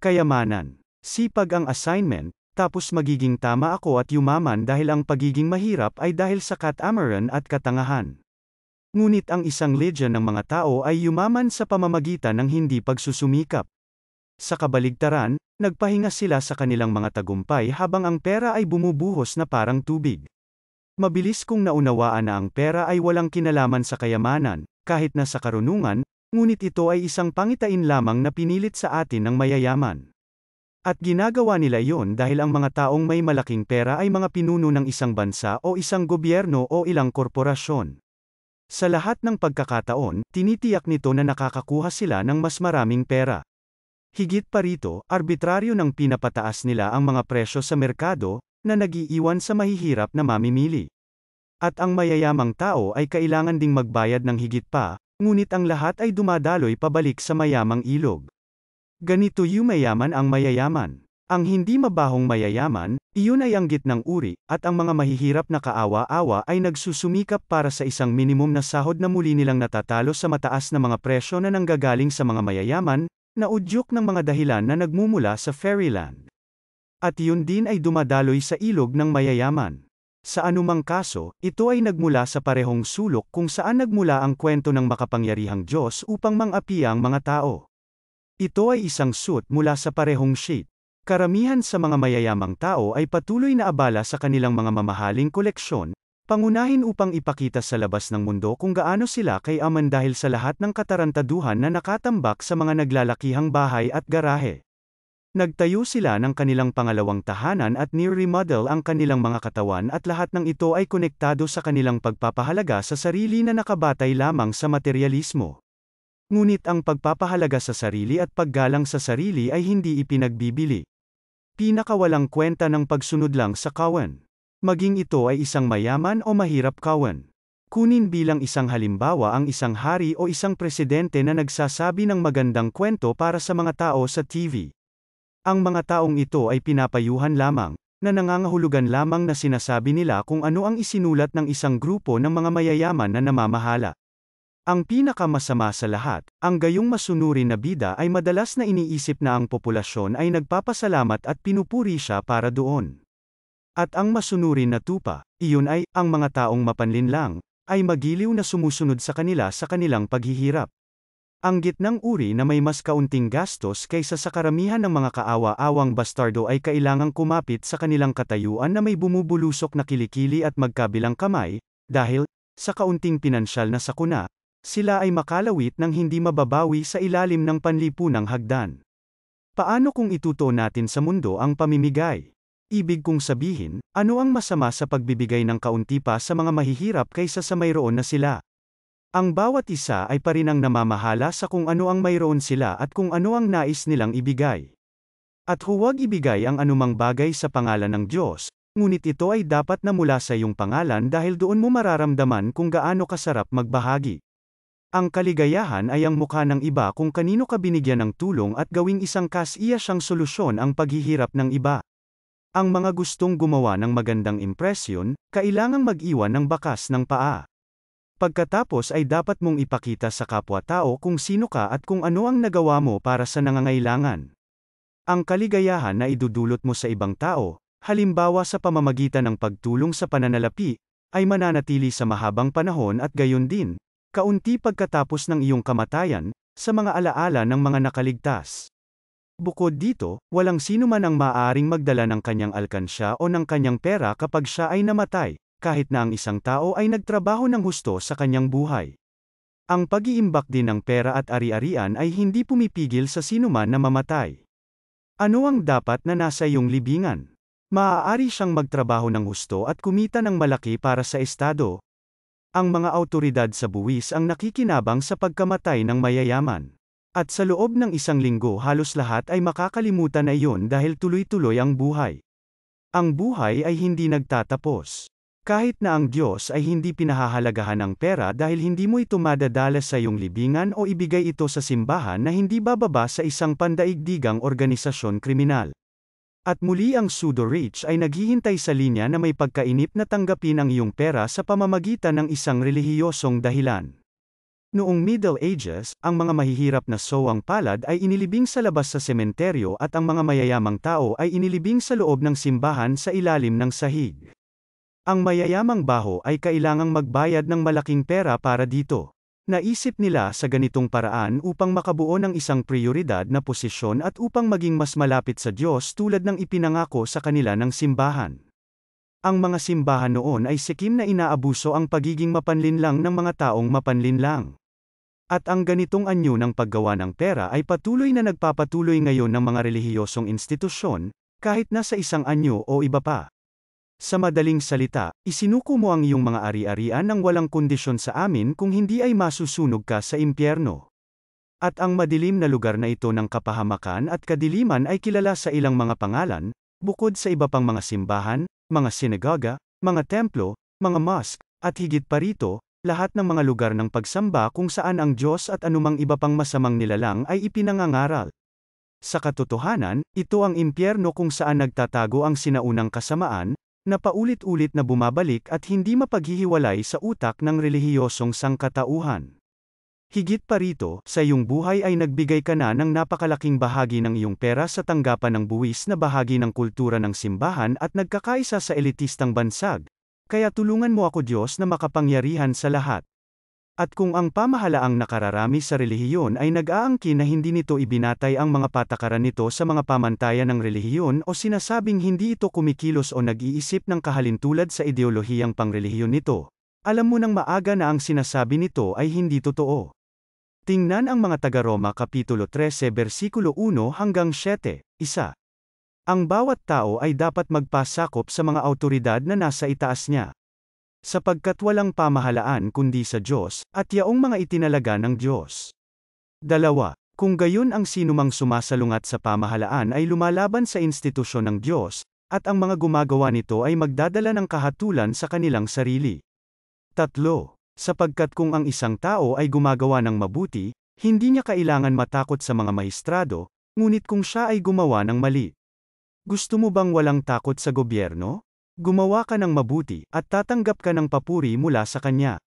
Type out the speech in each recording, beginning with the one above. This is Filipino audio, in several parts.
Kayamanan. Sipag ang assignment, tapos magiging tama ako at yumaman dahil ang pagiging mahirap ay dahil sa catamaran at katangahan. Ngunit ang isang legion ng mga tao ay yumaman sa pamamagitan ng hindi pagsusumikap. Sa kabaligtaran, nagpahinga sila sa kanilang mga tagumpay habang ang pera ay bumubuhos na parang tubig. Mabilis kong naunawaan na ang pera ay walang kinalaman sa kayamanan, kahit na sa karunungan, ngunit ito ay isang pangitain lamang na pinilit sa atin ng mayayaman. At ginagawa nila iyon dahil ang mga taong may malaking pera ay mga pinuno ng isang bansa o isang gobyerno o ilang korporasyon. Sa lahat ng pagkakataon, tinitiyak nito na nakakakuha sila ng mas maraming pera. Higit pa rito, arbitraryo ng pinapataas nila ang mga presyo sa merkado, na nag-iiwan sa mahihirap na mamimili. At ang mayayamang tao ay kailangan ding magbayad ng higit pa, ngunit ang lahat ay dumadaloy pabalik sa mayamang ilog. Ganito yumayaman ang mayayaman. Ang hindi mabahong mayayaman, iyon ay ang gitnang uri, at ang mga mahihirap na kaawa-awa ay nagsusumikap para sa isang minimum na sahod na muli nilang natatalo sa mataas na mga presyo na nanggagaling sa mga mayayaman, na udyok ng mga dahilan na nagmumula sa fairyland. At iyon din ay dumadaloy sa ilog ng mayayaman. Sa anumang kaso, ito ay nagmula sa parehong sulok kung saan nagmula ang kwento ng makapangyarihang Diyos upang mang-api ang mga tao. Ito ay isang suit mula sa parehong sheet. Karamihan sa mga mayayamang tao ay patuloy na abala sa kanilang mga mamahaling koleksyon, pangunahin upang ipakita sa labas ng mundo kung gaano sila kayaman dahil sa lahat ng katarantaduhan na nakatambak sa mga naglalakihang bahay at garahe. Nagtayo sila ng kanilang pangalawang tahanan at ni-remodel ang kanilang mga katawan at lahat ng ito ay konektado sa kanilang pagpapahalaga sa sarili na nakabatay lamang sa materyalismo. Ngunit ang pagpapahalaga sa sarili at paggalang sa sarili ay hindi ipinagbibili. Pinakawalang kwenta ng pagsunod lang sa kawan. Maging ito ay isang mayaman o mahirap kawan. Kunin bilang isang halimbawa ang isang hari o isang presidente na nagsasabi ng magandang kwento para sa mga tao sa TV. Ang mga taong ito ay pinapayuhan lamang, na nangangahulugan lamang na sinasabi nila kung ano ang isinulat ng isang grupo ng mga mayayaman na namamahala. Ang pinakamasama sa lahat, ang gayong masunurin na bida ay madalas na iniisip na ang populasyon ay nagpapasalamat at pinupuri siya para doon. At ang masunurin na tupa, iyon ay, ang mga taong mapanlinlang, ay magiliw na sumusunod sa kanila sa kanilang paghihirap. Ang gitnang uri na may mas kaunting gastos kaysa sa karamihan ng mga kaawa-awang bastardo ay kailangang kumapit sa kanilang katayuan na may bumubulusok na kilikili at magkabilang kamay, dahil, sa kaunting pinansyal na sakuna, sila ay makalawit ng hindi mababawi sa ilalim ng panlipunang hagdan. Paano kung itutuon natin sa mundo ang pamimigay? Ibig kong sabihin, ano ang masama sa pagbibigay ng kaunti pa sa mga mahihirap kaysa sa mayroon na sila? Ang bawat isa ay parinang namamahala sa kung ano ang mayroon sila at kung ano ang nais nilang ibigay. At huwag ibigay ang anumang bagay sa pangalan ng Diyos, ngunit ito ay dapat na mula sa iyong pangalan dahil doon mo mararamdaman kung gaano kasarap magbahagi. Ang kaligayahan ay ang mukha ng iba kung kanino ka binigyan ng tulong at gawing isang kasiya siyang solusyon ang paghihirap ng iba. Ang mga gustong gumawa ng magandang impresyon, kailangang mag-iwan ng bakas ng paa. Pagkatapos ay dapat mong ipakita sa kapwa-tao kung sino ka at kung ano ang nagawa mo para sa nangangailangan. Ang kaligayahan na idudulot mo sa ibang tao, halimbawa sa pamamagitan ng pagtulong sa pananalapi, ay mananatili sa mahabang panahon at gayon din, kaunti pagkatapos ng iyong kamatayan, sa mga alaala ng mga nakaligtas. Bukod dito, walang sino man ang maaaring magdala ng kanyang alkansya o ng kanyang pera kapag siya ay namatay, kahit na ang isang tao ay nagtrabaho ng husto sa kanyang buhay. Ang pag-iimbak din ng pera at ari-arian ay hindi pumipigil sa sinuman na mamatay. Ano ang dapat na nasa iyong libingan? Maaari siyang magtrabaho ng husto at kumita ng malaki para sa estado. Ang mga awtoridad sa buwis ang nakikinabang sa pagkamatay ng mayayaman. At sa loob ng isang linggo halos lahat ay makakalimutan na iyon dahil tuloy-tuloy ang buhay. Ang buhay ay hindi nagtatapos. Kahit na ang Diyos ay hindi pinahahalagahan ang pera dahil hindi mo ito madadala sa iyong libingan o ibigay ito sa simbahan na hindi bababa sa isang pandaigdigang organisasyon kriminal. At muli ang pseudo-rich ay naghihintay sa linya na may pagkainip na tanggapin ang iyong pera sa pamamagitan ng isang relihiyosong dahilan. Noong Middle Ages, ang mga mahihirap na sowang palad ay inilibing sa labas sa sementeryo at ang mga mayayamang tao ay inilibing sa loob ng simbahan sa ilalim ng sahig. Ang mayayamang baho ay kailangang magbayad ng malaking pera para dito. Naisip nila sa ganitong paraan upang makabuo ng isang prioridad na posisyon at upang maging mas malapit sa Diyos tulad ng ipinangako sa kanila ng simbahan. Ang mga simbahan noon ay sikim na inaabuso ang pagiging mapanlinlang ng mga taong mapanlinlang. At ang ganitong anyo ng paggawa ng pera ay patuloy na nagpapatuloy ngayon ng mga relihiyosong institusyon, kahit nasa isang anyo o iba pa. Sa madaling salita, isinuko mo ang iyong mga ari-arian ng walang kondisyon sa amin kung hindi ay masusunog ka sa impyerno. At ang madilim na lugar na ito ng kapahamakan at kadiliman ay kilala sa ilang mga pangalan, bukod sa iba pang mga simbahan, mga sinagoga, mga templo, mga mosque, at higit pa rito, lahat ng mga lugar ng pagsamba kung saan ang Diyos at anumang iba pang masamang nilalang ay ipinangangaral. Sa katotohanan, ito ang impyerno kung saan nagtatago ang sinaunang kasamaan, na paulit-ulit na bumabalik at hindi mapaghihiwalay sa utak ng relihiyosong sangkatauhan. Higit pa rito, sa iyong buhay ay nagbigay ka na ng napakalaking bahagi ng iyong pera sa tanggapan ng buwis na bahagi ng kultura ng simbahan at nagkakaisa sa elitistang bansag. Kaya tulungan mo ako Diyos na makapangyarihan sa lahat. At kung ang pamahalaang nakararami sa relihiyon ay nag-aangkin na hindi nito ibinatay ang mga patakaran nito sa mga pamantayan ng relihiyon o sinasabing hindi ito kumikilos o nag-iisip ng kahalintulad sa ideolohiyang pangrelihiyon nito, alam mo nang maaga na ang sinasabi nito ay hindi totoo. Tingnan ang mga taga-Roma Kapitulo 13 versikulo 1 hanggang 7, 1. Ang bawat tao ay dapat magpasakop sa mga awtoridad na nasa itaas niya. Sapagkat walang pamahalaan kundi sa Diyos, at yaong mga itinalaga ng Diyos. 2. Kung gayon ang sinumang sumasalungat sa pamahalaan ay lumalaban sa institusyon ng Diyos, at ang mga gumagawa nito ay magdadala ng kahatulan sa kanilang sarili. 3. Sapagkat kung ang isang tao ay gumagawa ng mabuti, hindi niya kailangan matakot sa mga mahistrado, ngunit kung siya ay gumawa ng mali. Gusto mo bang walang takot sa gobyerno? Gumawa ka ng mabuti, at tatanggap ka ng papuri mula sa kanya.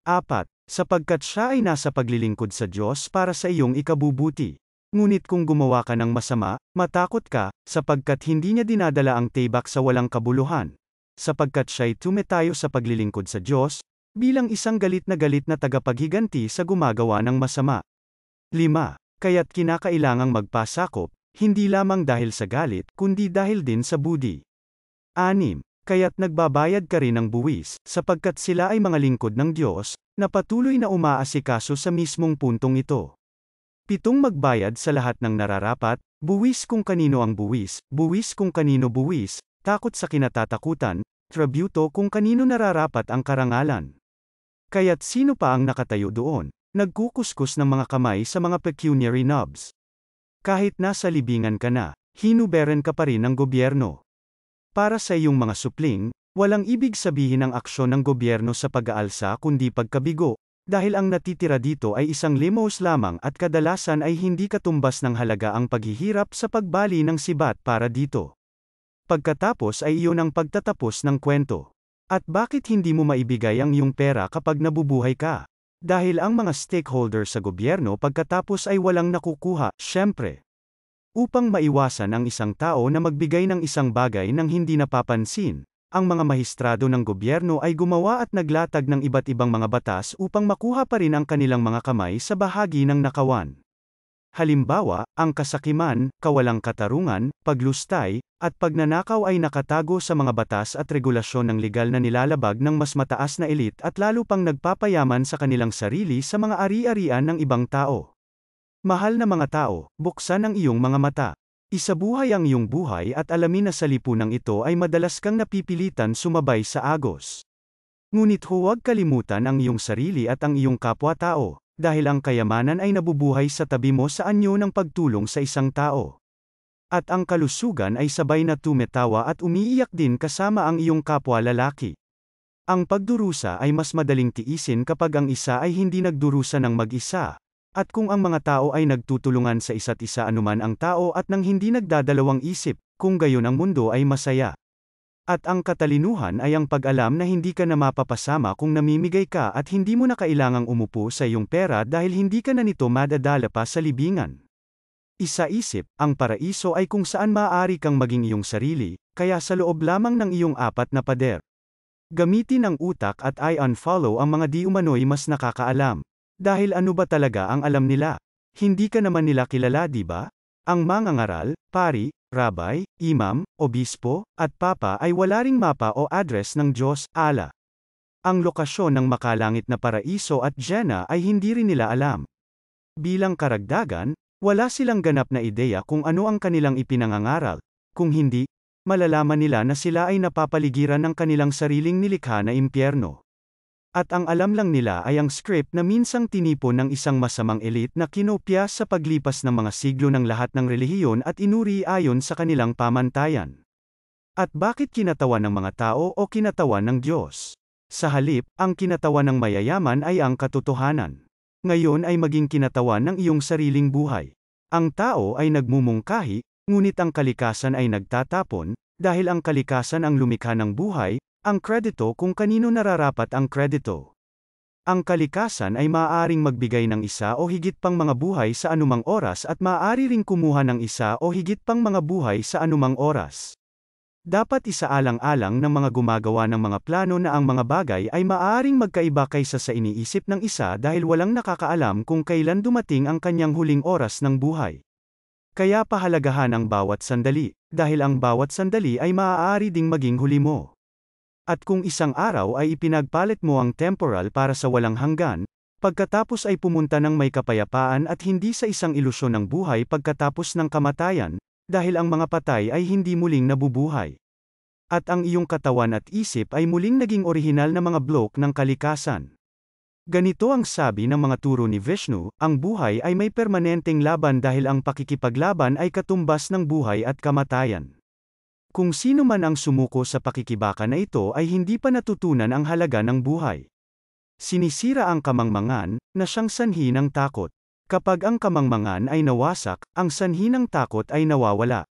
4. Sapagkat siya ay nasa paglilingkod sa Diyos para sa iyong ikabubuti. Ngunit kung gumawa ka ng masama, matakot ka, sapagkat hindi niya dinadala ang tibak sa walang kabuluhan. Sapagkat siya'y tumetayo sa paglilingkod sa Diyos, bilang isang galit na tagapaghiganti sa gumagawa ng masama. 5. Kaya't kinakailangang magpasakop, hindi lamang dahil sa galit, kundi dahil din sa budi. 6. Kaya't nagbabayad ka rin ng buwis, sapagkat sila ay mga lingkod ng Diyos, na patuloy na umaasikaso sa mismong puntong ito. 7. Magbayad sa lahat ng nararapat, buwis kung kanino ang buwis kung kanino buwis, takot sa kinatatakutan, tributo kung kanino nararapat ang karangalan. Kaya't sino pa ang nakatayo doon, nagkukuskus ng mga kamay sa mga pecuniary knobs? Kahit nasa libingan ka na, hinuberan ka pa rin ng gobyerno. Para sa iyong mga supling, walang ibig sabihin ang aksyon ng gobyerno sa pag-aalsa kundi pagkabigo, dahil ang natitira dito ay isang limos lamang at kadalasan ay hindi katumbas ng halaga ang paghihirap sa pagbali ng sibat para dito. Pagkatapos ay iyon ang pagtatapos ng kwento. At bakit hindi mo maibigay ang iyong pera kapag nabubuhay ka? Dahil ang mga stakeholder sa gobyerno pagkatapos ay walang nakukuha, syempre. Upang maiwasan ang isang tao na magbigay ng isang bagay nang hindi napapansin, ang mga mahistrado ng gobyerno ay gumawa at naglatag ng iba't ibang mga batas upang makuha pa rin ang kanilang mga kamay sa bahagi ng nakawan. Halimbawa, ang kasakiman, kawalang katarungan, paglustay, at pagnanakaw ay nakatago sa mga batas at regulasyon ng legal na nilalabag ng mas mataas na elite at lalo pang nagpapayaman sa kanilang sarili sa mga ari-arian ng ibang tao. Mahal na mga tao, buksan ang iyong mga mata. Isabuhay ang iyong buhay at alamin na sa lipunang ito ay madalas kang napipilitan sumabay sa agos. Ngunit huwag kalimutan ang iyong sarili at ang iyong kapwa-tao. Dahil ang kayamanan ay nabubuhay sa tabi mo sa anyo ng pagtulong sa isang tao. At ang kalusugan ay sabay na tumetawa at umiiyak din kasama ang iyong kapwa lalaki. Ang pagdurusa ay mas madaling tiisin kapag ang isa ay hindi nagdurusa ng mag-isa, at kung ang mga tao ay nagtutulungan sa isa't isa anuman ang tao at nang hindi nagdadalawang isip, kung gayon ang mundo ay masaya. At ang katalinuhan ay ang pag-alam na hindi ka na mapapasama kung namimigay ka at hindi mo na kailangang umupo sa iyong pera dahil hindi ka na nito madadala pa sa libingan. Isa-isip, ang paraiso ay kung saan maaari kang maging iyong sarili, kaya sa loob lamang ng iyong apat na pader. Gamitin ang utak at i-unfollow ang mga di umano'y mas nakakaalam. Dahil ano ba talaga ang alam nila? Hindi ka naman nila kilala, di ba? Ang mangangaral, pari, rabay, imam, obispo, at papa ay wala ring mapa o address ng Diyos, Allah. Ang lokasyon ng makalangit na paraiso at Jannah ay hindi rin nila alam. Bilang karagdagan, wala silang ganap na ideya kung ano ang kanilang ipinangangaral. Kung hindi, malalaman nila na sila ay napapaligiran ng kanilang sariling nilikha na impyerno. At ang alam lang nila ay ang script na minsang tinipon ng isang masamang elite na kinopya sa paglipas ng mga siglo ng lahat ng relihiyon at inuri ayon sa kanilang pamantayan. At bakit kinatawan ng mga tao o kinatawan ng Diyos? Sa halip, ang kinatawan ng mayayaman ay ang katotohanan. Ngayon ay maging kinatawan ng iyong sariling buhay. Ang tao ay nagmumungkahi, ngunit ang kalikasan ay nagtatapon, dahil ang kalikasan ang lumikha ng buhay, ang kredito kung kanino nararapat ang kredito. Ang kalikasan ay maaaring magbigay ng isa o higit pang mga buhay sa anumang oras at maaari ring kumuha ng isa o higit pang mga buhay sa anumang oras. Dapat isaalang-alang ng mga gumagawa ng mga plano na ang mga bagay ay maaaring magkaiba kaysa sa iniisip ng isa dahil walang nakakaalam kung kailan dumating ang kanyang huling oras ng buhay. Kaya pahalagahan ang bawat sandali, dahil ang bawat sandali ay maaari ding maging huli mo. At kung isang araw ay ipinagpalit mo ang temporal para sa walang hanggan, pagkatapos ay pumunta ng may kapayapaan at hindi sa isang ilusyon ng buhay pagkatapos ng kamatayan, dahil ang mga patay ay hindi muling nabubuhay. At ang iyong katawan at isip ay muling naging orihinal na mga blok ng kalikasan. Ganito ang sabi ng mga turo ni Vishnu, ang buhay ay may permanenteng laban dahil ang pakikipaglaban ay katumbas ng buhay at kamatayan. Kung sino man ang sumuko sa pakikibaka na ito ay hindi pa natutunan ang halaga ng buhay. Sinisira ang kamangmangan, na siyang sanhi ng takot. Kapag ang kamangmangan ay nawasak, ang sanhi ng takot ay nawawala.